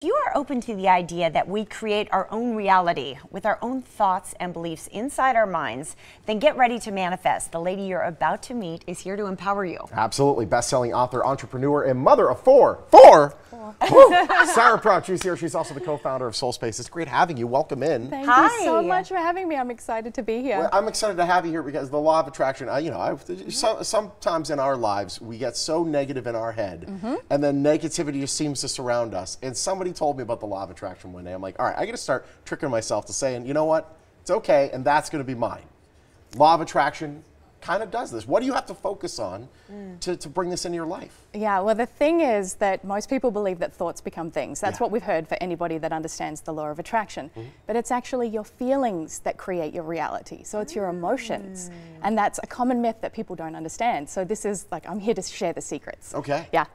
you are open to the idea that we create our own reality with our own thoughts and beliefs inside our minds, then get ready to manifest. The lady you're about to meet is here to empower you. Absolutely. Best-selling author, entrepreneur, and mother of four. Sarah Prout, she's here. She's also the co-founder of Soul Space. It's great having you. Welcome in. Thank you so much for having me. I'm excited to be here. Well, I'm excited to have you here because the law of attraction, sometimes in our lives, we get so negative in our head, and then negativity just seems to surround us. And somebody told me about the law of attraction one day. I'm like, all right, I got to start tricking myself to saying, you know what, it's okay, and that's going to be mine. Law of attraction kind of does this. What do you have to focus on to bring this into your life? Yeah, well, the thing is that most people believe that thoughts become things. That's what we've heard for anybody that understands the law of attraction. But it's actually your feelings that create your reality. So it's your emotions. And that's a common myth that people don't understand. So this is like, I'm here to share the secrets. Okay. Yeah.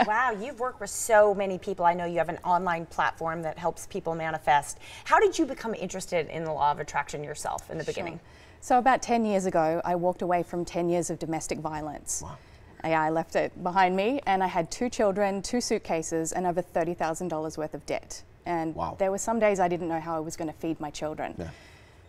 Wow, you've worked with so many people. I know you have an online platform that helps people manifest. How did you become interested in the law of attraction yourself in the beginning? So about 10 years ago, I walked away from 10 years of domestic violence. Wow. I left it behind me, and I had 2 children, 2 suitcases, and over $30,000 worth of debt. And there were some days I didn't know how I was going to feed my children. Yeah.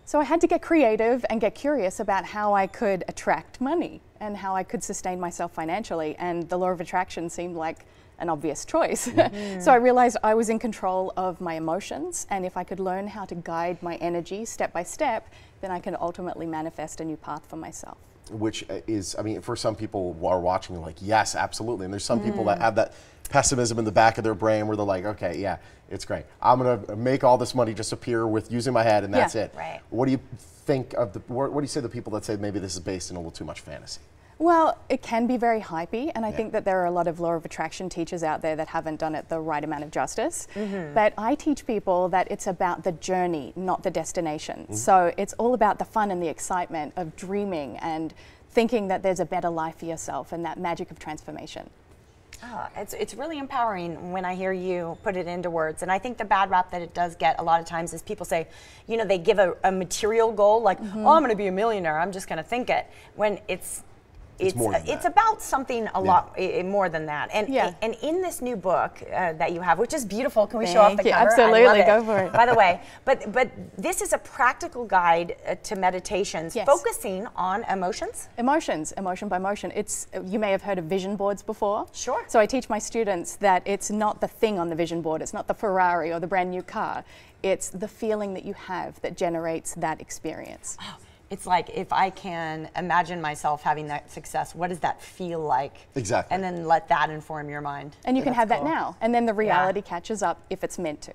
So I had to get creative and get curious about how I could attract money and how I could sustain myself financially. And the law of attraction seemed like an obvious choice. So I realized I was in control of my emotions, and if I could learn how to guide my energy step by step, then I can ultimately manifest a new path for myself. Which is, I mean, for some people who are watching, like, yes, absolutely. And there's some people that have that pessimism in the back of their brain where they're like, okay, yeah, it's great. I'm going to make all this money disappear with using my head, and that's it. Right. What do you think of what do you say to the people that say maybe this is based in a little too much fantasy? Well, it can be very hypey, and I think that there are a lot of law of attraction teachers out there that haven't done it the right amount of justice. But I teach people that it's about the journey, not the destination. So it's all about the fun and the excitement of dreaming and thinking that there's a better life for yourself and that magic of transformation. Oh, it's really empowering when I hear you put it into words. And I think the bad rap that it does get a lot of times is people say, you know, they give a material goal like, oh, I'm going to be a millionaire, I'm just going to think it. When it's about something a lot more than that. And and in this new book that you have, which is beautiful, can we show off the cover? Absolutely, I love it, go for it. By the way, but this is a practical guide to meditations focusing on emotions. Emotions, emotion by motion. It's, you may have heard of vision boards before. Sure. So I teach my students that it's not the thing on the vision board, it's not the Ferrari or the brand new car. It's the feeling that you have that generates that experience. Oh. It's like, if I can imagine myself having that success, what does that feel like? Exactly. And then let that inform your mind. And you can have that now. And then the reality catches up if it's meant to.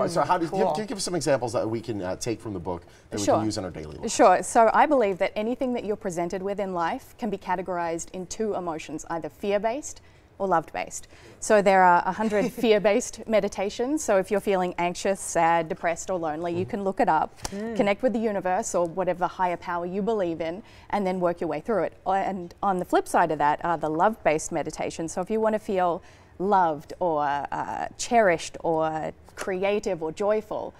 So how do you give us some examples that we can take from the book that we can use in our daily life? Sure. So I believe that anything that you're presented with in life can be categorized in 2 emotions, either fear-based or love-based. So there are 100 fear-based meditations. So if you're feeling anxious, sad, depressed, or lonely, you can look it up, connect with the universe or whatever higher power you believe in, and then work your way through it. And on the flip side of that are the love-based meditations. So if you want to feel loved or cherished or creative or joyful,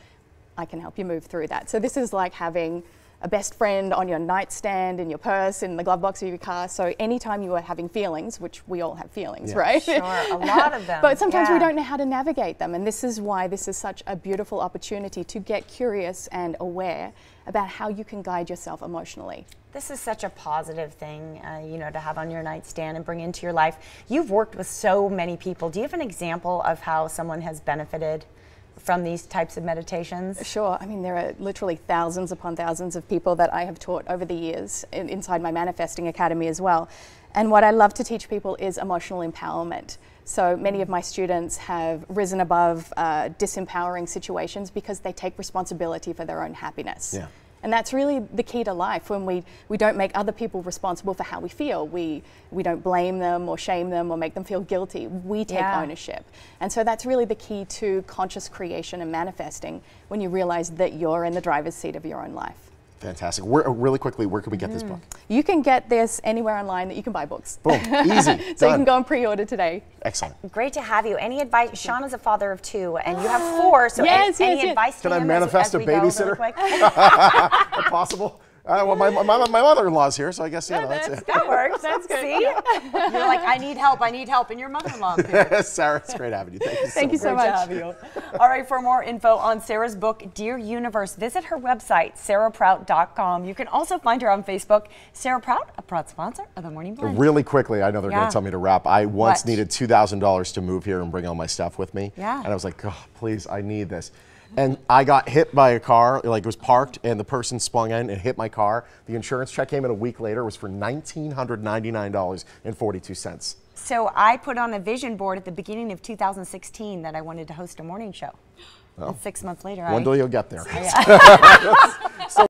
I can help you move through that. So this is like having a best friend on your nightstand, in your purse, in the glove box of your car. So anytime you are having feelings, which we all have feelings, right? Sure, a lot of them. But sometimes we don't know how to navigate them. And this is why this is such a beautiful opportunity to get curious and aware about how you can guide yourself emotionally. This is such a positive thing, you know, to have on your nightstand and bring into your life. You've worked with so many people. Do you have an example of how someone has benefited from these types of meditations? Sure. I mean, there are literally thousands upon thousands of people that I have taught over the years inside my Manifesting Academy as well. And what I love to teach people is emotional empowerment. So many of my students have risen above disempowering situations because they take responsibility for their own happiness. Yeah. And that's really the key to life. When we don't make other people responsible for how we feel. We don't blame them or shame them or make them feel guilty. We take ownership. And so that's really the key to conscious creation and manifesting, when you realize that you're in the driver's seat of your own life. Fantastic. Really quickly, where can we get this book? You can get this anywhere online that you can buy books. Boom, easy, So you can go and pre-order today. Excellent. Great to have you. Any advice? Sean is a father of 2, and you have 4. So any advice to Can I him manifest as a we go really babysitter? quick? Possible? Well, my mother-in-law's here, so I guess that's it. That works. That's good. See? You're like, I need help, and your mother-in-law here. Sarah, it's great having you. Thank you so Great to much. have you. All right, for more info on Sarah's book, Dear Universe, visit her website, sarahprout.com. You can also find her on Facebook. Sarah Prout, a proud sponsor of The Morning Blend. Really quickly, I know they're going Yeah. to tell me to wrap. I once What? needed $2,000 to move here and bring all my stuff with me. Yeah. And I was like, oh, please, I need this. And I got hit by a car, like it was parked, and the person swung in and hit my car. The insurance check came in a week later. It was for $1,999.42. So I put on a vision board at the beginning of 2016 that I wanted to host a morning show. And 6 months later, One day you'll get there. Yeah.